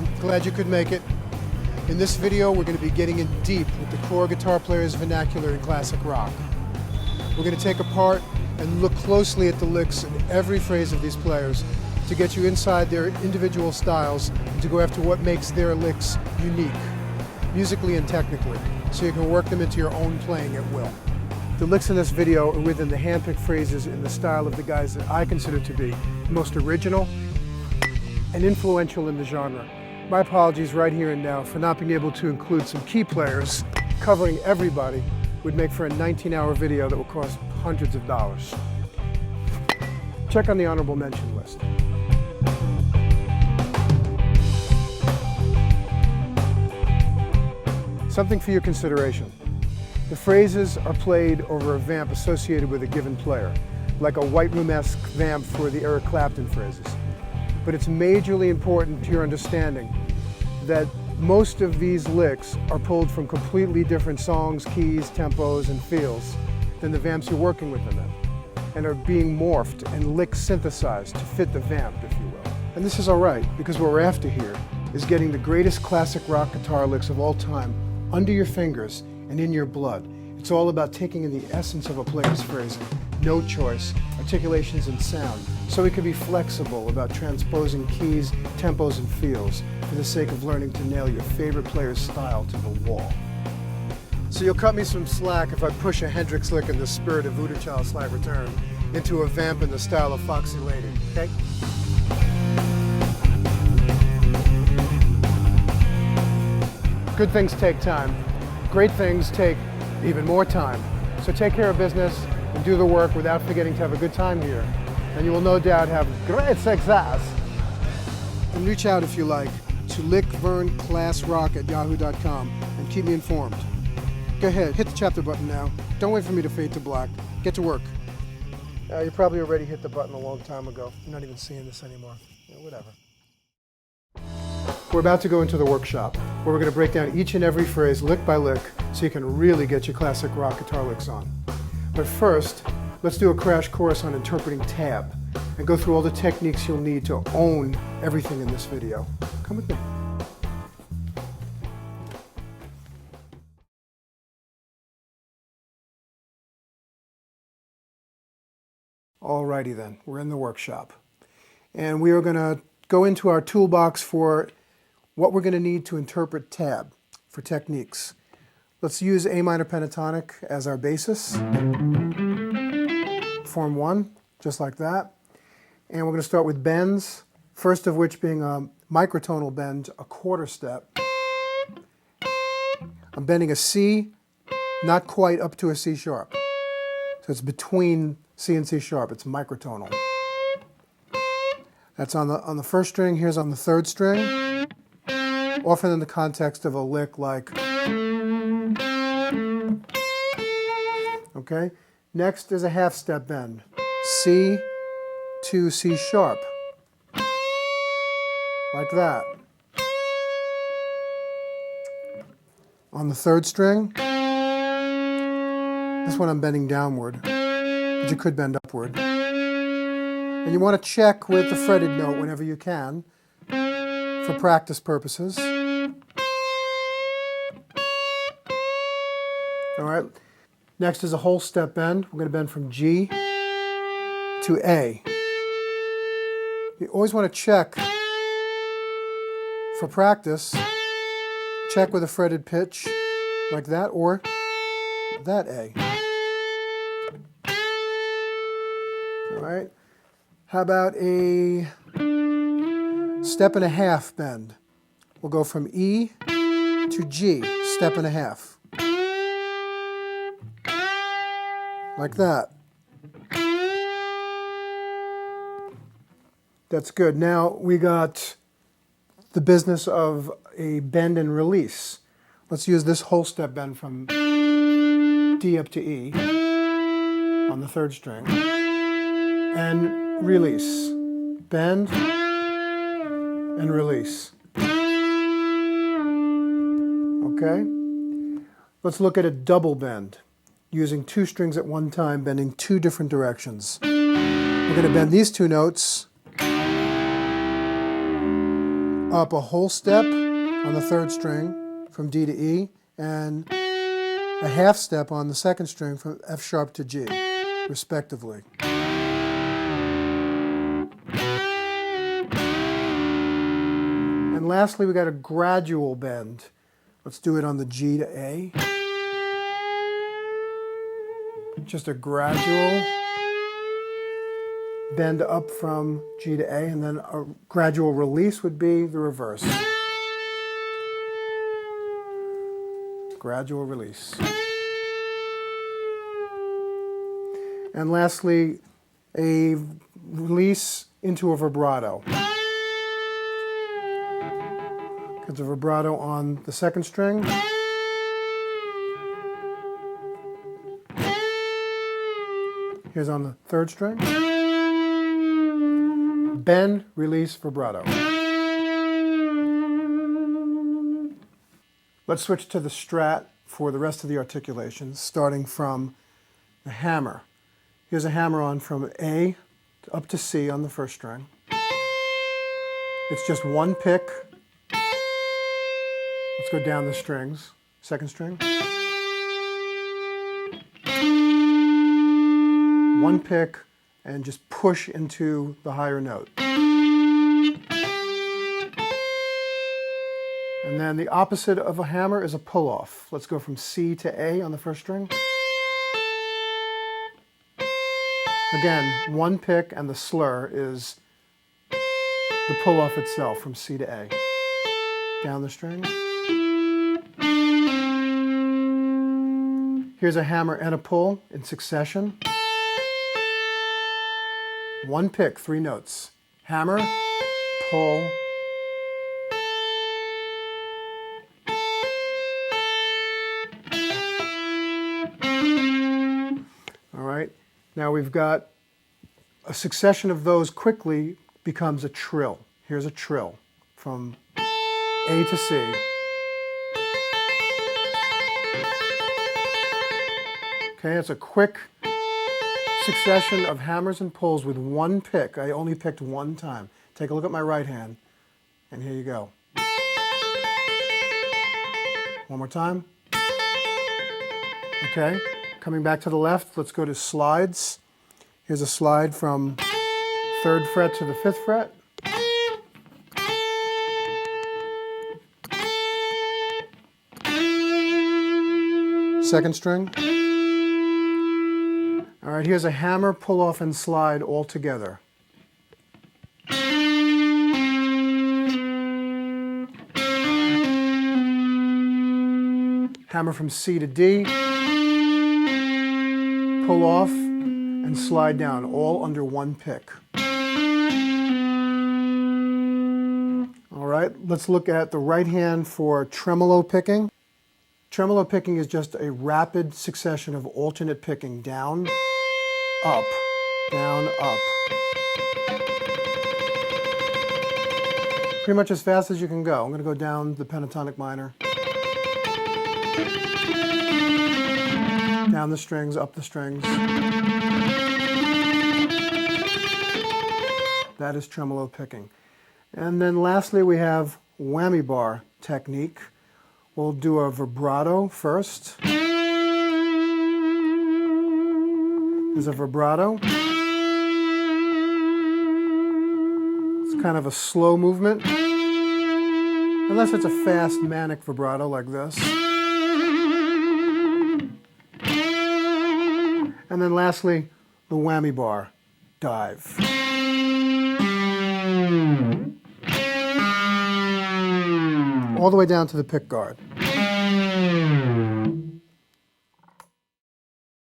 man, glad you could make it. In this video, we're going to be getting in deep with the core guitar player's vernacular in classic rock. We're going to take apart and look closely at the licks in every phrase of these players to get you inside their individual styles and to go after what makes their licks unique, musically and technically, so you can work them into your own playing at will. The licks in this video are within the hand-picked phrases in the style of the guys that I consider to be the most original and influential in the genre. My apologies right here and now for not being able to include some key players. Covering everybody would make for a 19-hour video that will cost hundreds of dollars. Check on the honorable mention list. Something for your consideration. The phrases are played over a vamp associated with a given player, like a White Room-esque vamp for the Eric Clapton phrases. But it's majorly important to your understanding that most of these licks are pulled from completely different songs, keys, tempos, and feels than the vamps you're working with them in, and are being morphed and lick synthesized to fit the vamp, if you will. And this is all right, because what we're after here is getting the greatest classic rock guitar licks of all time under your fingers and in your blood. It's all about taking in the essence of a player's phrasing, note choice, articulations, and sound, so we can be flexible about transposing keys, tempos, and feels for the sake of learning to nail your favorite player's style to the wall. So you'll cut me some slack if I push a Hendrix lick in the spirit of Voodoo Child's Slight Return into a vamp in the style of Foxy Lady, okay? Good things take time. Great things take even more time. So take care of business and do the work without forgetting to have a good time here. And you will no doubt have great success. And reach out if you like to lickvernclassrock@yahoo.com and keep me informed. Go ahead, hit the chapter button now. Don't wait for me to fade to black. Get to work. You probably already hit the button a long time ago. You're not even seeing this anymore. Whatever. We're about to go into the workshop, where we're going to break down each and every phrase lick by lick so you can really get your classic rock guitar licks on. But first, let's do a crash course on interpreting tab and go through all the techniques you'll need to own everything in this video. Come with me. Alrighty then, we're in the workshop. And we are going to go into our toolbox for what we're going to need to interpret tab for techniques. Let's use A minor pentatonic as our basis. Form 1, just like that. And we're going to start with bends, first of which being a microtonal bend, a quarter step. I'm bending a C, not quite up to a C sharp. So it's between C and C sharp, it's microtonal. That's on the first string, here's on the third string, often in the context of a lick like, okay? Next is a half step bend, C to C sharp, like that. On the third string, this one I'm bending downward, but you could bend upward. And you want to check with the fretted note whenever you can for practice purposes. All right. Next is a whole step bend. We're going to bend from G to A. You always want to check for practice. Check with a fretted pitch like that or that A. All right. How about a step and a half bend? We'll go from E to G, step and a half. Like that. That's good. Now we got the business of a bend and release. Let's use this whole step bend from D up to E on the third string. And release. Bend and release. Okay? Let's look at a double bend using two strings at one time, bending two different directions. We're going to bend these two notes up a whole step on the third string from D to E, and a half step on the second string from F sharp to G, respectively. And lastly, we got a gradual bend. Let's do it on the G to A. Just a gradual bend up from G to A, and then a gradual release would be the reverse. Gradual release. And lastly, a release into a vibrato. It's a vibrato on the second string. Here's on the third string. Bend, release, vibrato. Let's switch to the strat for the rest of the articulations, starting from the hammer. Here's a hammer on from A up to C on the first string. It's just one pick. Let's go down the strings. Second string. One pick and just push into the higher note. And then the opposite of a hammer is a pull-off. Let's go from C to A on the first string. Again, one pick, and the slur is the pull-off itself from C to A. Down the string. Here's a hammer and a pull in succession. One pick, 3 notes. Hammer, pull, all right. Now we've got a succession of those quickly becomes a trill. Here's a trill from A to C. Okay, it's a quick succession of hammers and pulls with one pick. I only picked one time. Take a look at my right hand, and here you go. One more time. Okay, coming back to the left, let's go to slides. Here's a slide from 3rd fret to the 5th fret. Second string. All right, here's a hammer, pull off, and slide all together. Hammer from C to D, pull off, and slide down, all under one pick. All right, let's look at the right hand for tremolo picking. Tremolo picking is just a rapid succession of alternate picking, down, up, down, up. Pretty much as fast as you can go. I'm going to go down the pentatonic minor. Down the strings, up the strings. That is tremolo picking. And then lastly we have whammy bar technique. We'll do a vibrato first. There's a vibrato. It's kind of a slow movement, unless it's a fast manic vibrato like this. And then lastly, the whammy bar dive. All the way down to the pick guard.